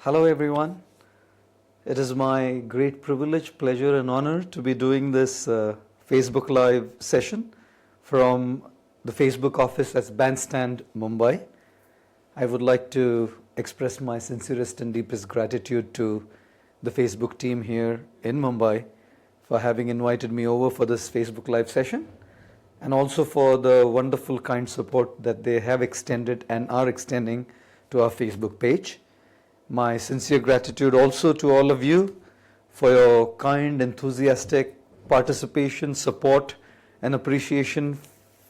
Hello everyone. It is my great privilege, pleasure and honor to be doing this Facebook Live session from the Facebook office at Bandstand, Mumbai. I would like to express my sincerest and deepest gratitude to the Facebook team here in Mumbai for having invited me over for this Facebook Live session, and also for the wonderful kind support that they have extended and are extending to our Facebook page. My sincere gratitude also to all of you for your kind, enthusiastic participation, support and appreciation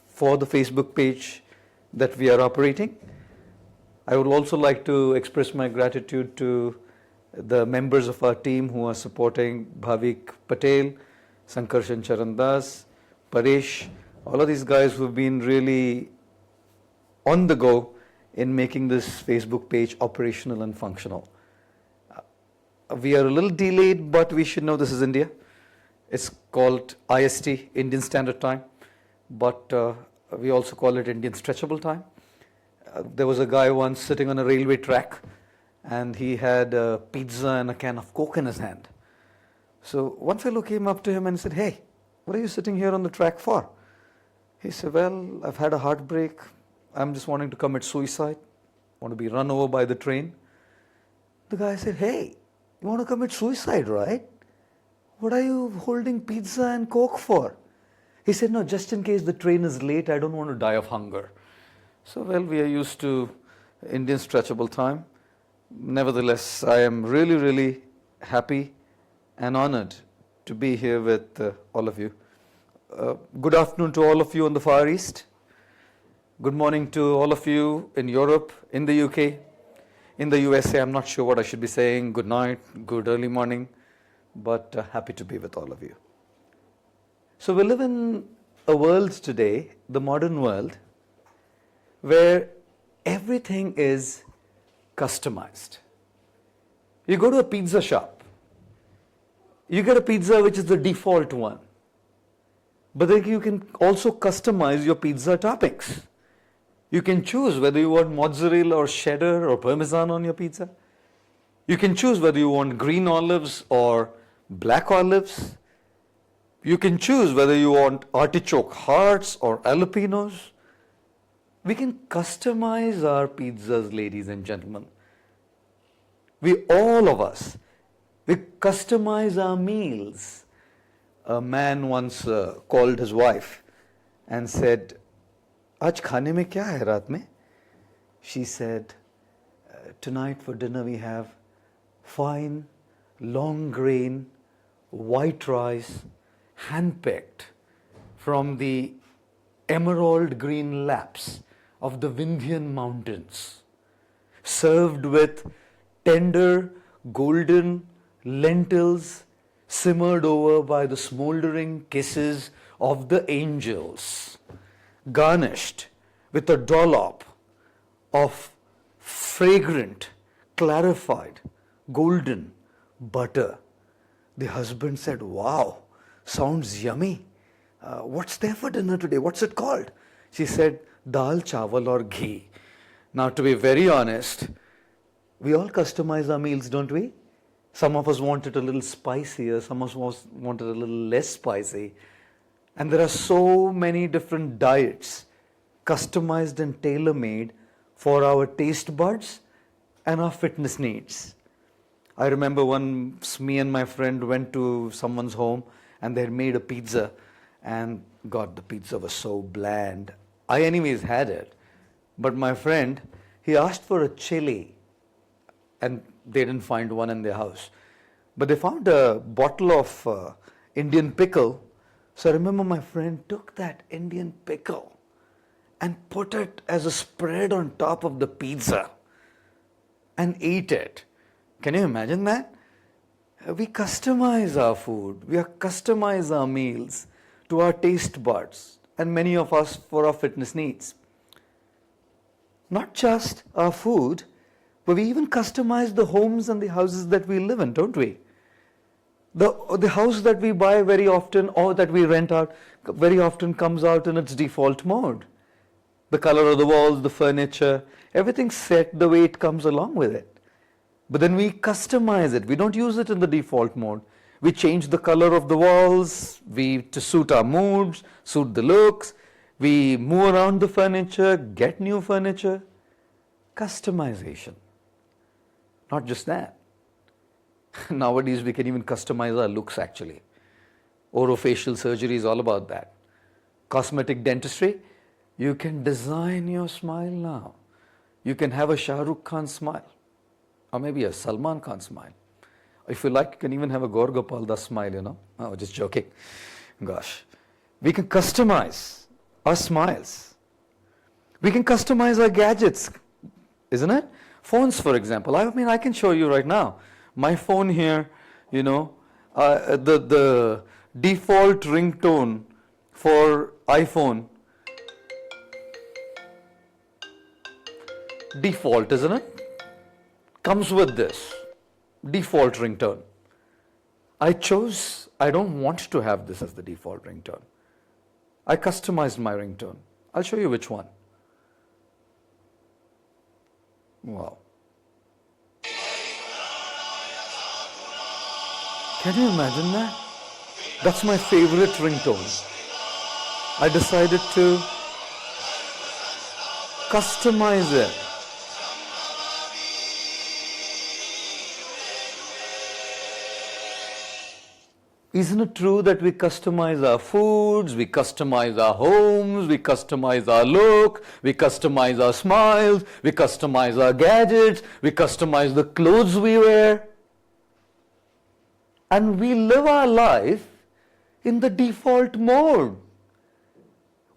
for the Facebook page that we are operating. I would also like to express my gratitude to the members of our team who are supporting: Bhavik Patel, Sankarshan Charandas, Paresh, all of these guys who have been really on the go in making this Facebook page operational and functional. We are a little delayed, but we should know this is India. It's called IST, Indian Standard Time, but we also call it Indian Stretchable Time. There was a guy once sitting on a railway track, and he had a pizza and a can of Coke in his hand. So one fellow came up to him and said, "Hey, what are you sitting here on the track for?" He said, "Well, I've had a heartbreak. I'm just wanting to commit suicide. Want to be run over by the train." The guy said, "Hey, you want to commit suicide, right? What are you holding pizza and Coke for?" He said, "No, just in case the train is late, I don't want to die of hunger." So, well, we are used to Indian stretchable time. Nevertheless, I am really, really happy and honored to be here with all of you. Good afternoon to all of you on the Far East. Good morning to all of you in Europe, in the UK, in the USA. I'm not sure what I should be saying. Good night, good early morning, but happy to be with all of you. So we live in a world today, the modern world, where everything is customized. You go to a pizza shop, you get a pizza which is the default one, but then you can also customize your pizza toppings. You can choose whether you want mozzarella or cheddar or parmesan on your pizza. You can choose whether you want green olives or black olives. You can choose whether you want artichoke hearts or jalapenos. We can customize our pizzas, ladies and gentlemen. All of us, we customize our meals. A man once called his wife and said, "Aaj khane mein kya hai raat mein?" She said, "Tonight for dinner we have fine, long grain, white rice, hand-picked from the emerald green laps of the Vindhyan mountains, served with tender, golden lentils simmered over by the smoldering kisses of the angels, garnished with a dollop of fragrant, clarified, golden butter." The husband said, "Wow, sounds yummy. What's there for dinner today? What's it called?" She said, "Dal, chawal or ghee." Now, to be very honest, we all customize our meals, don't we? Some of us want it a little spicier, some of us want it a little less spicy. And there are so many different diets customized and tailor-made for our taste buds and our fitness needs. I remember once me and my friend went to someone's home and they had made a pizza, and God, the pizza was so bland. I anyways had it, but my friend, he asked for a chili, and they didn't find one in their house. But they found a bottle of Indian pickle. So I remember my friend took that Indian pickle and put it as a spread on top of the pizza and ate it. Can you imagine that? We customize our food. We customize our meals to our taste buds, and many of us for our fitness needs. Not just our food, but we even customize the homes and the houses that we live in, don't we? The house that we buy very often or that we rent out very often comes out in its default mode. The color of the walls, the furniture, everything's set the way it comes along with it. But then we customize it. We don't use it in the default mode. We change the color of the walls, to suit our moods, suit the looks. We move around the furniture, get new furniture. Customization. Not just that. Nowadays we can even customize our looks actually. Orofacial surgery is all about that. Cosmetic dentistry, you can design your smile now. You can have a Shah Rukh Khan smile. Or maybe a Salman Khan smile. If you like, you can even have a Gaur Gopal Das smile, you know. Oh, just joking. Gosh. We can customize our smiles. We can customize our gadgets, isn't it? Phones, for example. I mean, I can show you right now. My phone here, you know, the default ringtone for iPhone, default, isn't it? Comes with this default ringtone. I don't want to have this as the default ringtone. I customized my ringtone. I'll show you which one. Wow. Can you imagine that? That's my favorite ringtone. I decided to customize it. Isn't it true that we customize our foods, we customize our homes, we customize our look, we customize our smiles, we customize our gadgets, we customize the clothes we wear? And we live our life in the default mode.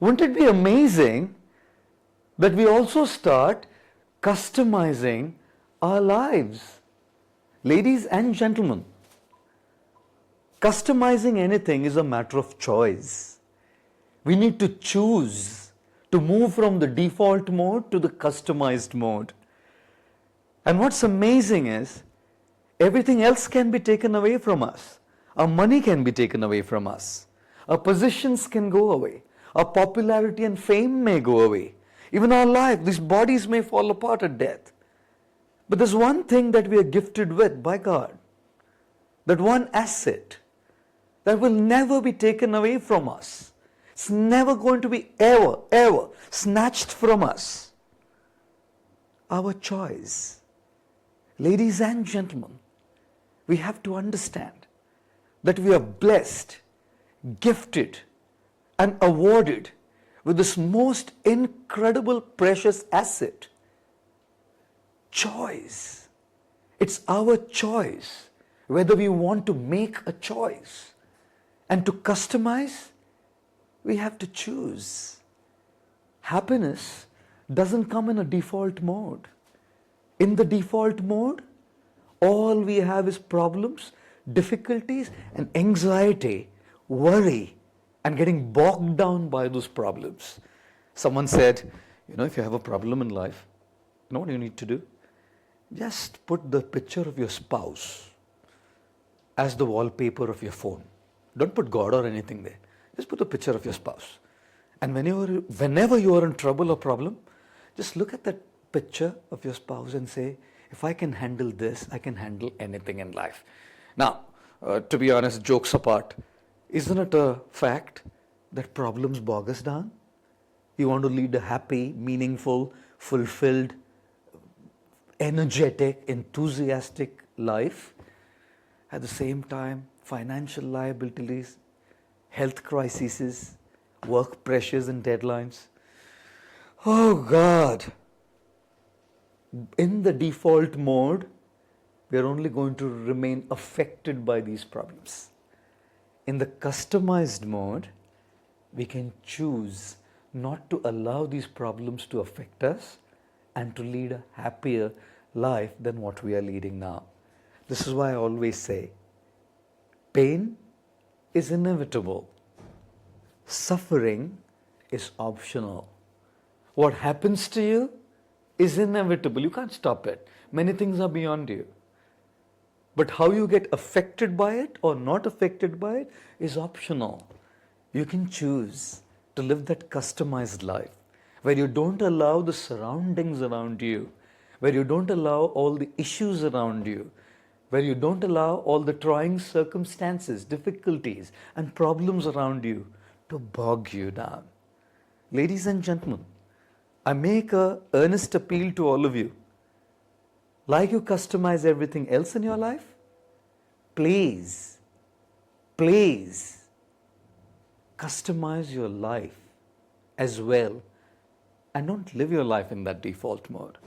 Wouldn't it be amazing that we also start customizing our lives? Ladies and gentlemen, customizing anything is a matter of choice. We need to choose to move from the default mode to the customized mode. And what's amazing is, everything else can be taken away from us. Our money can be taken away from us. Our positions can go away. Our popularity and fame may go away. Even our life, these bodies may fall apart at death. But there's one thing that we are gifted with by God. That one asset that will never be taken away from us. It's never going to be ever snatched from us. Our choice. Ladies and gentlemen, we have to understand that we are blessed, gifted, and awarded with this most incredible, precious asset. Choice. It's our choice whether we want to make a choice. And to customize, we have to choose. Happiness doesn't come in a default mode. In the default mode, all we have is problems, difficulties, and anxiety, worry, and getting bogged down by those problems. Someone said, if you have a problem in life, you know what you need to do? Just put the picture of your spouse as the wallpaper of your phone. Don't put God or anything there. Just put a picture of your spouse. And whenever you are in trouble or problem, just look at that picture of your spouse and say, if I can handle this, I can handle anything in life. Now, to be honest, jokes apart, isn't it a fact that problems bog us down? You want to lead a happy, meaningful, fulfilled, energetic, enthusiastic life. At the same time, financial liabilities, health crises, work pressures and deadlines. Oh God! In the default mode, we are only going to remain affected by these problems. In the customized mode, we can choose not to allow these problems to affect us and to lead a happier life than what we are leading now. This is why I always say, pain is inevitable. Suffering is optional. What happens to you is inevitable. You can't stop it. Many things are beyond you. But how you get affected by it or not affected by it is optional. You can choose to live that customized life where you don't allow the surroundings around you, where you don't allow all the issues around you, where you don't allow all the trying circumstances, difficulties, and problems around you to bog you down. Ladies and gentlemen, I make an earnest appeal to all of you. Like you customize everything else in your life, please, please customize your life as well, and don't live your life in that default mode.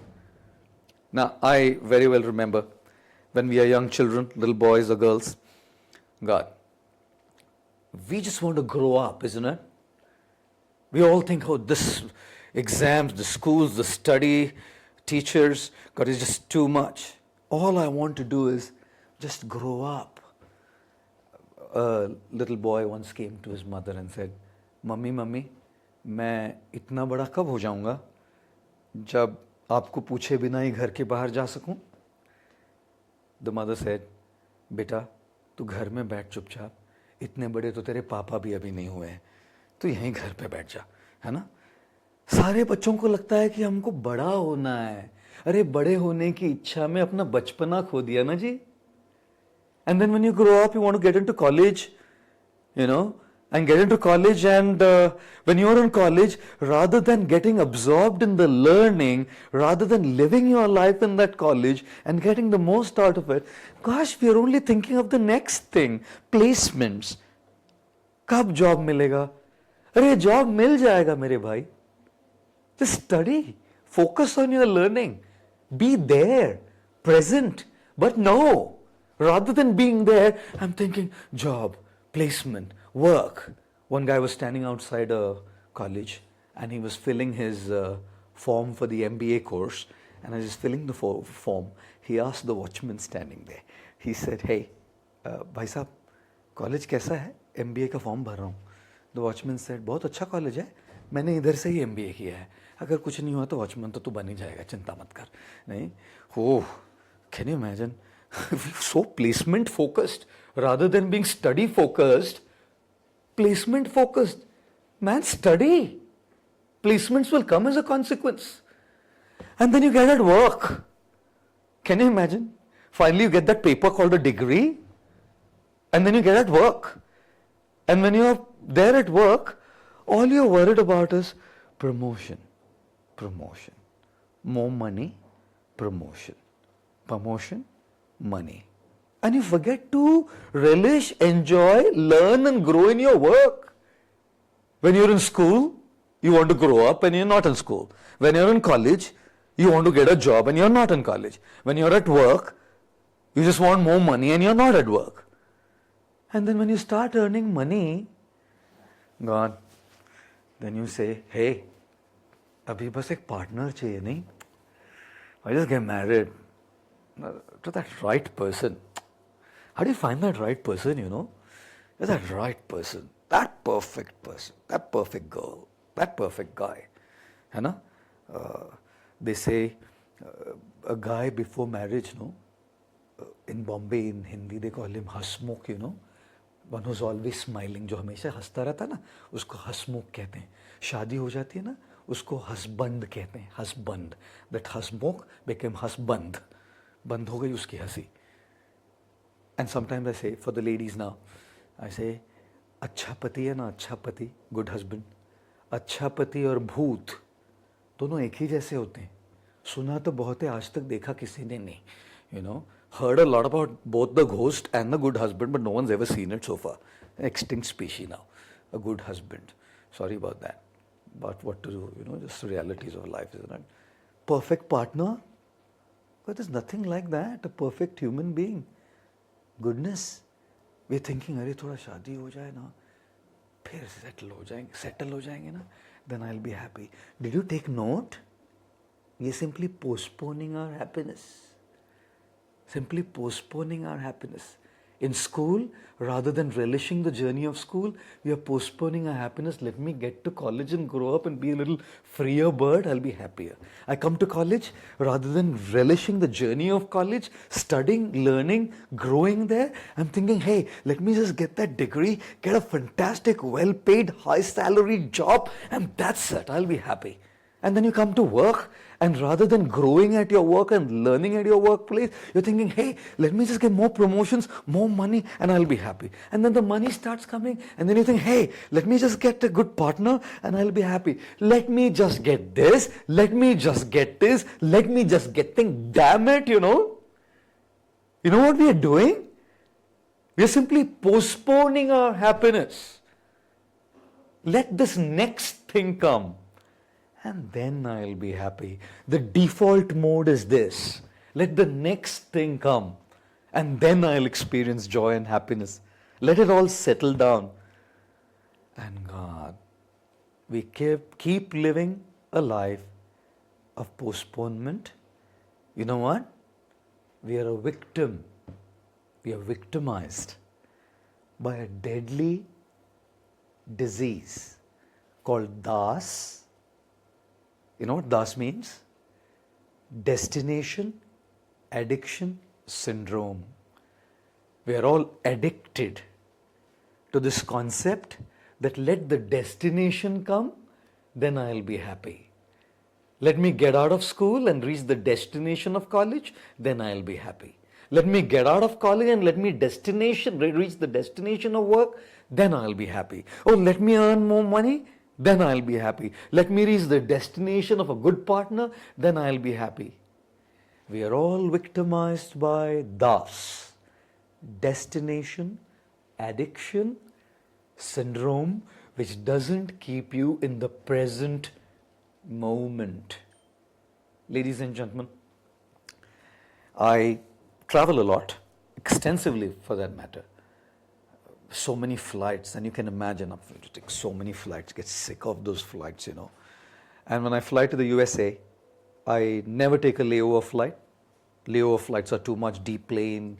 Now, I very well remember when we are young children, little boys or girls, God, we just want to grow up, isn't it? We all think, oh, this exams, the schools, the study, teachers, God, it's just too much. All I want to do is just grow up. A little boy once came to his mother and said, Mummy, Mummy, मैं इतना बड़ा कब हो जाऊंगा जब आपको पूछे बिना ही घर के बाहर जा सकूं? The mother said, बेटा तू घर में बैठ चुपचाप, इतने बड़े तो तेरे पापा भी अभी नहीं हुए हैं, तो यहीं घर पे बैठ जा, है ना? सारे बच्चों को लगता है कि हमको बड़ा होना है. अरे बड़े होने की इच्छा में अपना बचपना खो दिया ना जी. And then when you grow up, you want to get into college, and get into college, and when you're in college, rather than getting absorbed in the learning, rather than living your life in that college and getting the most out of it, gosh, we are only thinking of the next thing, placements. कब job मिलेगा? अरे job मिल जाएगा मेरे भाई. Just study, focus on your learning, be there, present. But no, rather than being there, I'm thinking job, placement, work. One guy was standing outside a college and he was filling his form for the MBA course, and as he's filling the form, he asked the watchman standing there. He said, hey, भाई साहब, college कैसा है? MBA का form भर रहा हूँ. The watchman said, बहुत अच्छा कॉलेज है, मैंने इधर से ही MBA किया है. अगर कुछ नहीं हुआ तो वॉचमैन तो तू बन ही जाएगा, चिंता मत कर. नहीं, oh, can you imagine? So placement focused rather than being study focused. Placement focused. Man, study. Placements will come as a consequence. And then you get at work. Can you imagine? Finally you get that paper called a degree, and then you get at work. And when you're there at work, all you're worried about is promotion. Promotion. More money, promotion. Promotion, money. And you forget to relish, enjoy, learn and grow in your work. When you're in school, you want to grow up and you're not in school. When you're in college, you want to get a job and you're not in college. When you're at work, you just want more money and you're not at work. And then when you start earning money, God, then you say, hey, abhi bas ek partner chahiye, nahi? I just get married to that right person. How do you find that right person, You're that right person, that perfect person, that perfect girl, that perfect guy. They say a guy before marriage, in Bombay, in Hindi, they call him hasmukh, One who's always smiling, जो हमेशा हंसता रहता ना, उसको हसमुख कहते हैं. शादी हो जाती है ना, उसको हसबंद कहते हैं. हसबंद. That Hasmukh became husband. बंद हो गई उसकी हंसी. And sometimes I say, for the ladies now, I say, अच्छा पति है ना, अच्छा पति, good husband. अच्छा पति और भूत दोनों एक ही जैसे होते हैं. सुना तो बहुत है, आज तक देखा किसी ने नहीं. Heard a lot about both the ghost and the good husband, but no one's ever seen it so far. An extinct species now. A good husband. Sorry about that. But what to do, just the realities of life, isn't it? Perfect partner? But there's nothing like that. A perfect human being. Goodness. We're thinking, अरे थोड़ा शादी हो जाए ना, फिर settle हो जाएंगे ना, then I'll be happy. Did you take note? We're simply postponing our happiness. Simply postponing our happiness. In school, rather than relishing the journey of school, we are postponing our happiness. Let me get to college and grow up and be a little freer bird, I'll be happier. I come to college, rather than relishing the journey of college, studying, learning, growing there, I'm thinking, hey, let me just get that degree, get a fantastic, well-paid, high-salary job, and that's it, I'll be happy. And then you come to work, And rather than growing at your work and learning at your workplace, you're thinking, hey, let me just get more promotions, more money, and I'll be happy. And then the money starts coming, and then you think, hey, let me just get a good partner, and I'll be happy. Let me just get this, let me just get this, let me just get things. Damn it, You know what we are doing? We are simply postponing our happiness. Let this next thing come, and then I'll be happy. The default mode is this. Let the next thing come, and then I'll experience joy and happiness. Let it all settle down. And God, we keep living a life of postponement. You know what? We are a victim. We are victimized by a deadly disease called DAS. You know what DAS means? Destination Addiction Syndrome. We are all addicted to this concept that let the destination come, then I'll be happy. Let me get out of school and reach the destination of college, then I'll be happy. Let me get out of college and let me reach the destination of work, then I'll be happy. Oh, let me earn more money, then I'll be happy. Let me reach the destination of a good partner, then I'll be happy. We are all victimized by DAS, Destination Addiction Syndrome, which doesn't keep you in the present moment. Ladies and gentlemen, I travel a lot, extensively for that matter. So many flights, and you can imagine, I'm going to take so many flights, get sick of those flights, And when I fly to the USA, I never take a layover flight. Layover flights are too much, deep plane,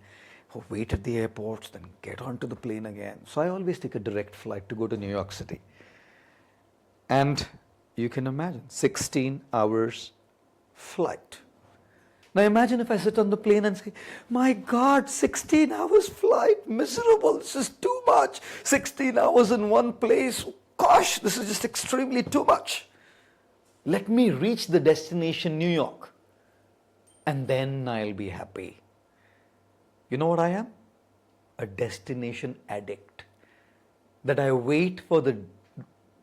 wait at the airports, then get onto the plane again. So I always take a direct flight to go to New York City. And you can imagine, 16 hours flight. Now imagine if I sit on the plane and say, my God, 16 hours flight, miserable, this is too much. 16 hours in one place, gosh, this is just extremely too much. Let me reach the destination New York, and then I'll be happy. You know what I am? A destination addict. That I wait for the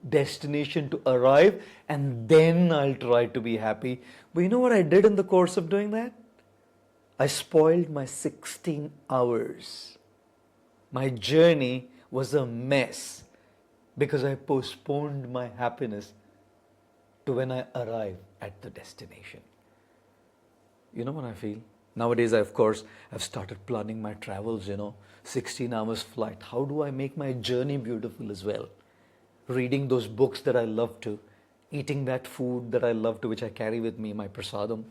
destination to arrive and then I'll try to be happy. But you know what I did in the course of doing that? I spoiled my 16 hours. My journey was a mess because I postponed my happiness to when I arrive at the destination. You know what I feel? Nowadays, of course, I've started planning my travels, 16 hours flight. How do I make my journey beautiful as well? Reading those books that I love to, eating that food that I love to, which I carry with me, my prasadam,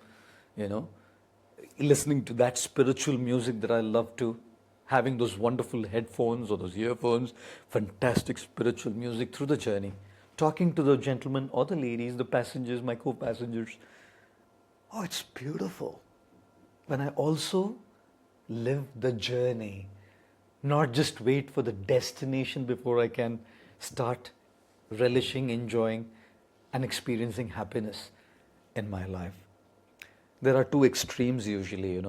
listening to that spiritual music that I love to, having those wonderful headphones or those earphones, fantastic spiritual music through the journey, talking to the gentlemen or the ladies, the passengers, my co-passengers. Oh, it's beautiful. When I also live the journey, not just wait for the destination before I can start relishing, enjoying, and experiencing happiness in my life. There are two extremes usually,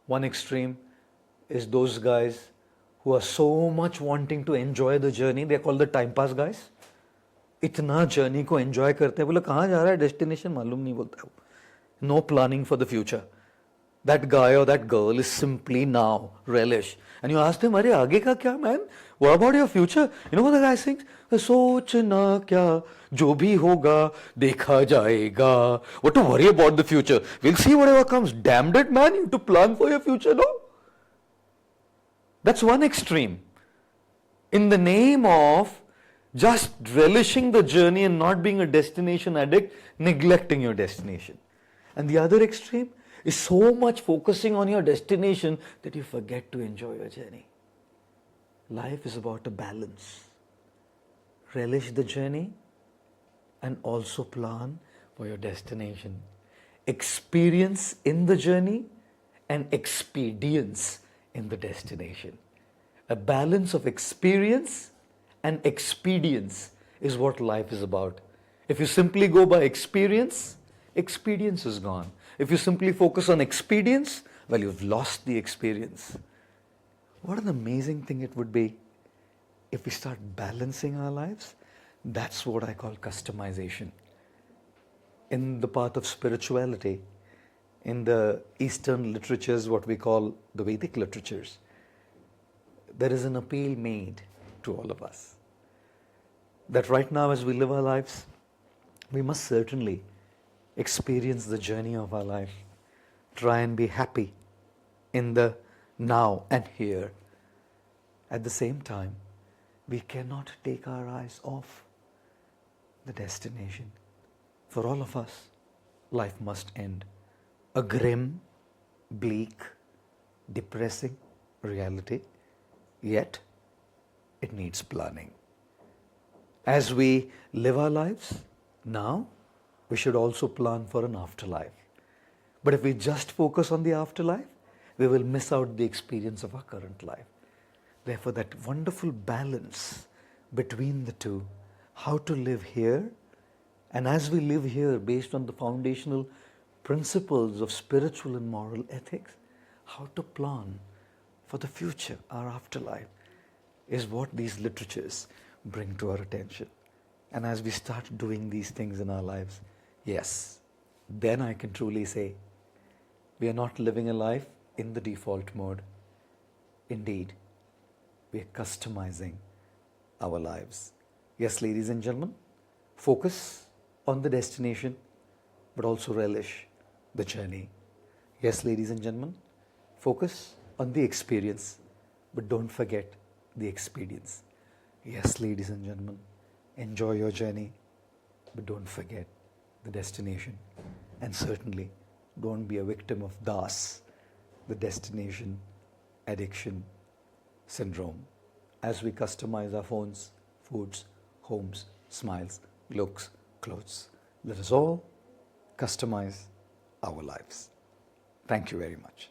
One extreme is those guys who are so much wanting to enjoy the journey. They are called the time pass guys. इतना journey को enjoy करते हैं, बोले कहाँ जा रहा है, destination मालूम नहीं बोलता है. No planning for the future. That guy or that girl is simply now relish. And you ask them, अरे आगे का क्या man? What about your future? You know what the guy sings? सोचना क्या, जो भी होगा देखा जाएगा. What to worry about the future? We'll see whatever comes. Damn it, man! You have to plan for your future, no? That's one extreme. In the name of just relishing the journey and not being a destination addict, neglecting your destination. And the other extreme is so much focusing on your destination that you forget to enjoy your journey. Life is about a balance. Relish the journey and also plan for your destination. Experience in the journey and expedience in the destination. A balance of experience and expedience is what life is about. If you simply go by experience, experience is gone. If you simply focus on experience, well, you've lost the experience. What an amazing thing it would be if we start balancing our lives. That's what I call customization. In the path of spirituality, in the Eastern literatures, what we call the Vedic literatures, there is an appeal made to all of us that right now as we live our lives, we must certainly experience the journey of our life, try and be happy in the now and here. At the same time, we cannot take our eyes off the destination. For all of us, life must end. A grim, bleak, depressing reality, yet it needs planning. As we live our lives now, we should also plan for an afterlife. But if we just focus on the afterlife, we will miss out the experience of our current life. Therefore, that wonderful balance between the two, how to live here, and as we live here based on the foundational principles of spiritual and moral ethics, how to plan for the future, our afterlife, is what these literatures bring to our attention. And as we start doing these things in our lives, yes, then I can truly say we are not living a life in the default mode. Indeed, we are customizing our lives. Yes, ladies and gentlemen, focus on the destination, but also relish the journey. Yes, ladies and gentlemen, focus on the experience, but don't forget the experience. Yes, ladies and gentlemen, enjoy your journey, but don't forget the destination. And certainly, don't be a victim of DAS, the destination addiction syndrome. As we customize our phones, foods, homes, smiles, looks, clothes, let us all customize our lives. Thank you very much.